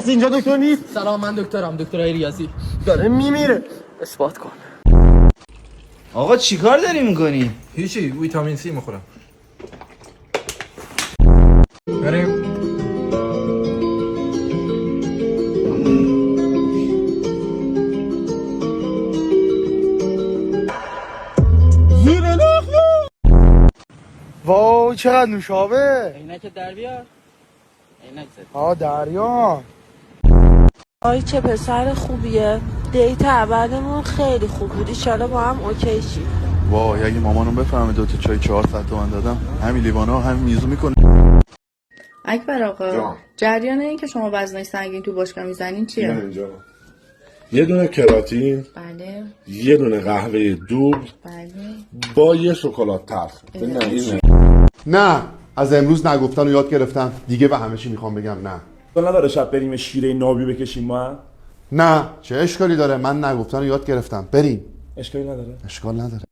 کسی اینجا دکتر نیست؟ سلام، من دکترم، دکترای ریاضی. داره میمیره. اثبات کن. آقا چیکار داری میکنی؟ هیچی، ویتامین سی میخورم. بریم. وای چقدر نوشابه. عینک در بیار. عینک زد. دریا. آی چه پسر خوبیه. دیت اولمون خیلی خوب بود. ایشالا با هم اوکی شیم. وای اگه مامانم بفهمه 2 تا چای 400 تومن دادم همین لیوانا همین میزو میکنه. اکبر آقا جریان این که شما وزنای سنگین تو باشگاه میزنین چیه؟ اینجا یه دونه کراتین، بله یه دونه قهوه دوبل بله. با یه شکلات تلخ. نه اینه. نه از امروز نگفتن رو یاد گرفتم دیگه به همه چی میخوام بگم نه. نداره شب بریم شیره نابی بکشیم ما؟ نه چه اشکالی داره من نگفتن رو یاد گرفتم بریم. اشکالی نداره. اشکال نداره.